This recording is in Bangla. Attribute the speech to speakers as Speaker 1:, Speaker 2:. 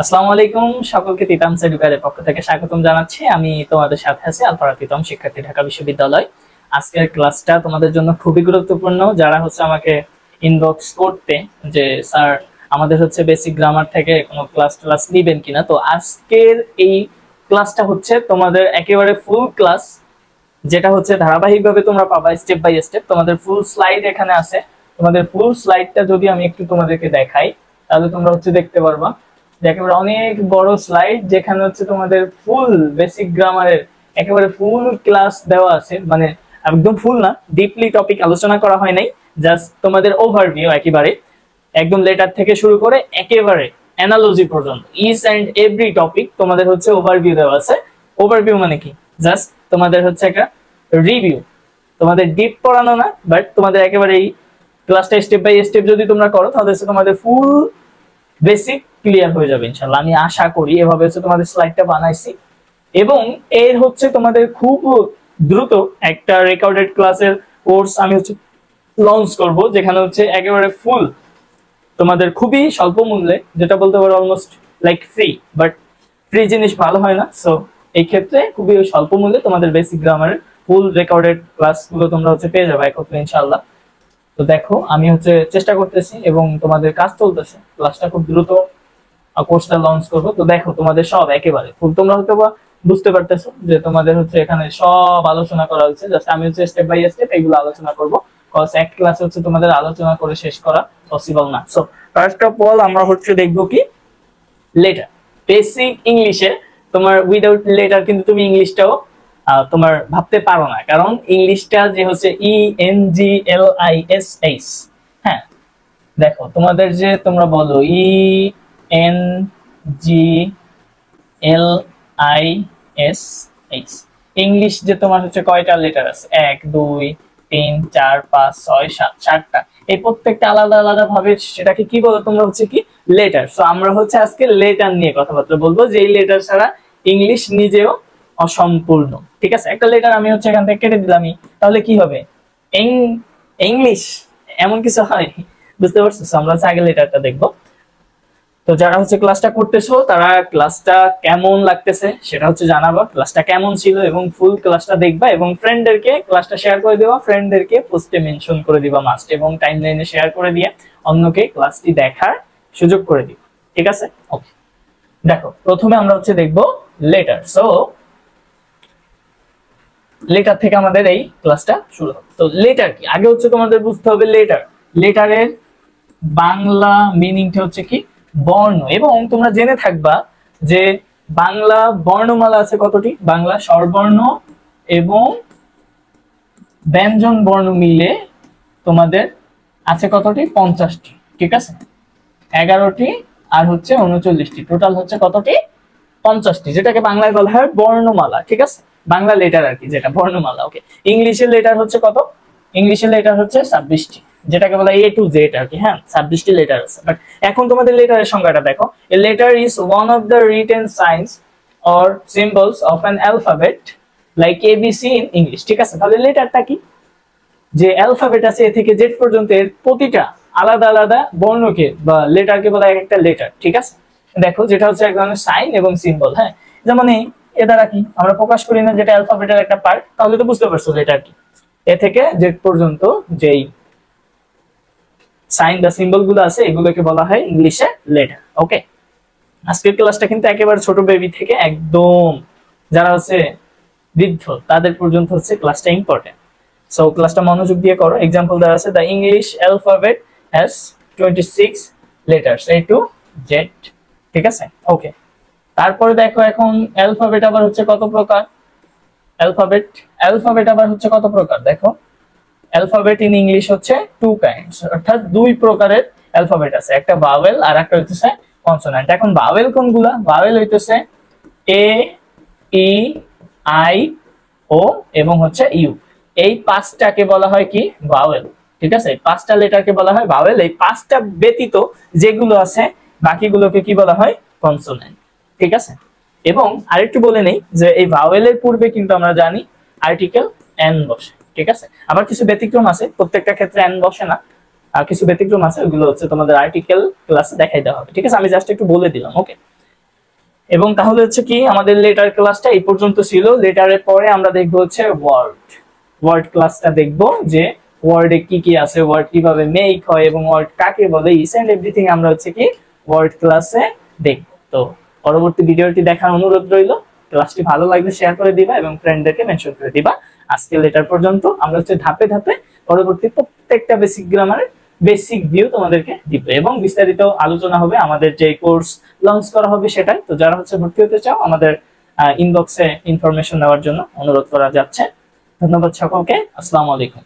Speaker 1: আসসালামু আলাইকুম, সকলকে তিতামস এডুকেয়ারের পক্ষ থেকে স্বাগতম জানাচ্ছি। আমি তোমাদের সাথে আছি আলফারা তিতাম, শিক্ষার্থী, ঢাকা বিশ্ববিদ্যালয়। আজকের ক্লাসটা তোমাদের জন্য খুবই গুরুত্বপূর্ণ। যারা আমাকে ইনবক্স করতে যে স্যার আমাদের বেসিক গ্রামার থেকে কোনো ক্লাস নিবেন কিনা, তো আজকের এই ক্লাসটা তোমাদের একেবারে ফুল ক্লাস, যেটা ধারাবাহিকভাবে তোমরা পাবা স্টেপ বাই স্টেপ। তোমাদের ফুল স্লাইড এখানে আছে। তোমাদের ফুল স্লাইডটা যদি আমি একটু তোমাদেরকে দেখাই, তাহলে তোমরা দেখতে পারবা একেবারে অনেক বড় স্লাইড, যেখানে তোমাদের ফুল বেসিক গ্রামারের একেবারে ফুল ক্লাস দেওয়া আছে। মানে একদম ফুল না, ডিপলি টপিক আলোচনা করা হয় নাই, জাস্ট তোমাদের ওভারভিউ একেবারে একদম লেটার থেকে শুরু করে একেবারে অ্যানালজি পর্যন্ত ইচ এন্ড এভরি টপিক তোমাদের ওভারভিউ দেওয়া আছে। ওভারভিউ মানে কি? জাস্ট তোমাদের একটা রিভিউ, তোমাদের ডিপ পড়ানো না, বাট তোমাদের একেবারে এই ক্লাসটা স্টেপ বাই স্টেপ যদি তোমরা করো, তাহলে তোমাদের ফুল বেসিক ক্লিয়ার হয়ে যাবে ইনশাআল্লাহ। আমি আশা করি এভাবে তোমাদের স্লাইডটা বানাইছি, এবং এর তোমাদের খুব দ্রুত একটা রেকর্ডেড ক্লাসের কোর্স আমি লঞ্চ করব, যেখানে একেবারে ফুল তোমাদের খুবই স্বল্প মূল্যে, যেটা বলতে পারো almost like free, but free জিনিস ভালো হয় না। সো এই ক্ষেত্রে খুবই স্বল্প মূল্যে তোমাদের বেসিক গ্রামারের ফুল রেকর্ডেড ক্লাসগুলো তোমরা পেয়ে যাবে একত্রে ইনশাআল্লাহ। তো দেখো, আমি চেষ্টা করতেছি এবং তোমাদের কাজ চলতেছে, ক্লাসটা খুব দ্রুত কোর্সটা লঞ্চ করবো। তো দেখো, তোমাদের সব একেবারে ফুল, তোমরা বুঝতে পারতেছো যে তোমাদের এখানে সব আলোচনা করা হচ্ছে। জাস্ট আমি স্টেপ বাই স্টেপ এগুলো আলোচনা করবো, কজ এক ক্লাসে তোমাদের আলোচনা করে শেষ করা পসিবল না। সো ফার্স্ট অফ অল আমরা দেখবো কি লেটার। বেসিক ইংলিশে তোমার উইদাউট লেটার কিন্তু তুমি ইংলিশটাও তোমার ভাবতে পারো না, কারণ ইংলিশটা যে ENGLISH। হ্যাঁ, দেখো তোমাদের তোমরা বলো ENGLISH, ইংলিশ তোমার কয়টা লেটার আছে? 1 2 3 4 5 6 7, 7টা। এই প্রত্যেকটা আলাদা আলাদা ভাবে সেটাকে কি বলো তোমরা? কি লেটার। সো আমরা আজকে লেটার নিয়ে কথাবার্তা বলবো, যে এই লেটার ছাড়া ইংলিশ নিজেও অসম্পূর্ণ। ঠিক আছে, একটা লেটার আমি এখান থেকে কেটে দিলামই, তাহলে কি হবে? ইংলিশ এমন কিছু হয়? বুঝতে পারছো? আমরা আগে লেটারটা দেখবো। তো যারা ক্লাসটা করতেছো, তারা ক্লাসটা কেমন লাগতেছে সেটা জানাবা, ক্লাসটা কেমন ছিল, এবং ফুল ক্লাসটা দেখবা, এবং ফ্রেন্ডদেরকে ক্লাসটা শেয়ার করে দিবা, ফ্রেন্ডদেরকে পোস্টে মেনশন করে দিবা মাস্ট, এবং টাইমলাইনে শেয়ার করে দিয়ে অন্যকে ক্লাসটি দেখার সুযোগ করে দিবা। ঠিক আছে, ওকে। দেখো, প্রথমে আমরা দেখবো লেটার। সো লেটার থেকে আমাদের এই ক্লাসটা শুরু হবে। তো লেটার কি? আগে তোমাদের বুঝতে হবে লেটার। লেটারের বাংলা মিনিংটা কি? বর্ণ। এবং তোমরা জেনে থাকবা যে বাংলা বর্ণমালা আছে কতটি? বাংলা স্বরবর্ণ এবং ব্যঞ্জন বর্ণ মিলে তোমাদের আছে কতটি? 50টি। ঠিক আছে, 11টি আর 39টি, টোটাল কতটি? 50টি, যেটাকে বাংলায় বলা হয় বর্ণমালা। ঠিক আছে, বাংলা লেটার আর কি, যেটা বর্ণমালা। ওকে, ইংলিশের লেটার কত? ইংলিশের লেটার 26টি, যেটাকে বলা A to Z আর কি। হ্যাঁ, 26টি লেটার আছে। বাট এখন তোমাদের লেটারের সংজ্ঞাটা দেখো। A letter is one of the written science or symbols of an alphabet like ABC in English. ঠিক আছে, তাহলে লেটারটা কি? যে অ্যালফাবেট আছে A থেকে Z পর্যন্ত, এর প্রতিটা আলাদা আলাদা বর্ণকে বা লেটারকে বলা হয় একটা লেটার। ঠিক আছে, দেখো যেটা এক ধরনের সাইন এবং সিম্বল। হ্যাঁ, যেমন এ দ্বারা কি আমরা প্রকাশ করি না, যেটা অ্যালফাবেটের একটা পার্ট। তাহলে তো বুঝতে পারছো লেটার কি। A থেকে Z পর্যন্ত যেই সাইন বা সিম্বল গুলো আছে, এগুলোকে বলা হয় ইংলিশে লেটার। ওকে, আজকের ক্লাসটা কিন্তু একেবারে ছোট বেবি থেকে একদম যারা বৃদ্ধ তাদের পর্যন্ত ক্লাসটা ইম্পর্টেন্ট। সো ক্লাসটা মনোযোগ দিয়ে করো। এক্সাম্পল দেওয়া আছে, the English alphabet has 26 letters A to Z। ঠিক আছে, ওকে। তারপরে দেখো, এখন অ্যালফাবেট আবার কত প্রকার? অ্যালফাবেট আবার কত প্রকার? দেখো, অ্যালফাবেট ইন ইংলিশ 2 কাইন্ডস, অর্থাৎ 2 প্রকারের অ্যালফাবেট আছে, একটা ভাওয়েল আর একটা কনসোনেন্ট। এখন ভাওয়েল কোনগুলা? Vowel A E I O এবং ইউ। এই 5টাকে বলা হয় কি? ভাওয়েল। ঠিক আছে, এই 5টা লেটারকে বলা হয় ভাওয়েল। এই 5টা ব্যতীত যেগুলো আছে বাকিগুলোকে কি বলা হয়? কনসোনেন্ট। ঠিক আছে, এবং আরেকটু বলে নেই যে এই ভাওয়েলের পূর্বে কিন্তু আমরা জানি আর্টিকেল এন বসে। ঠিক আছে, আবার কিছু ব্যতিক্রম আছে, প্রত্যেকটা ক্ষেত্রে এন বসে না, আর কিছু ব্যতিক্রম আছে, ওইগুলো তোমাদের আর্টিকেল ক্লাসে দেখাই দেওয়া হবে। ঠিক আছে, আমি জাস্ট একটু বলে দিলাম। ওকে, এবং তাহলে হচ্ছে কি আমাদের লেটার ক্লাসটা এই পর্যন্ত ছিল। লেটারের পরে আমরা দেখবো হচ্ছে ওয়ার্ড ক্লাসটা দেখবো, যে ওয়ার্ডে কি কি আছে, ওয়ার্ড কিভাবে মেক হয় এবং ওয়ার্ড কাকে বলে, ইচ এন্ড এভরিথিং আমরা হচ্ছে কি ওয়ার্ড ক্লাসে দেখবো। তো পরবর্তী ভিডিওটি দেখার অনুরোধ রইল। ক্লাসটি ভালো লাগলে শেয়ার করে দিবা এবং ফ্রেন্ডদেরকে মেনশন করে দিবা। আজকে লেটার পর্যন্ত। আমরা হচ্ছে ধাপে ধাপে পরবর্তী প্রত্যেকটা বেসিক গ্রামারের বেসিক ভিউ তোমাদেরকে দিব এবং বিস্তারিত আলোচনা হবে আমাদের যে কোর্স লঞ্চ করা হবে সেটাই। তো যারা হচ্ছে ভর্তি হতে চাও আমাদের ইনবক্সে ইনফরমেশন নেওয়ার জন্য অনুরোধ করা যাচ্ছে। ধন্যবাদ সকলকে। আসসালামু আলাইকুম।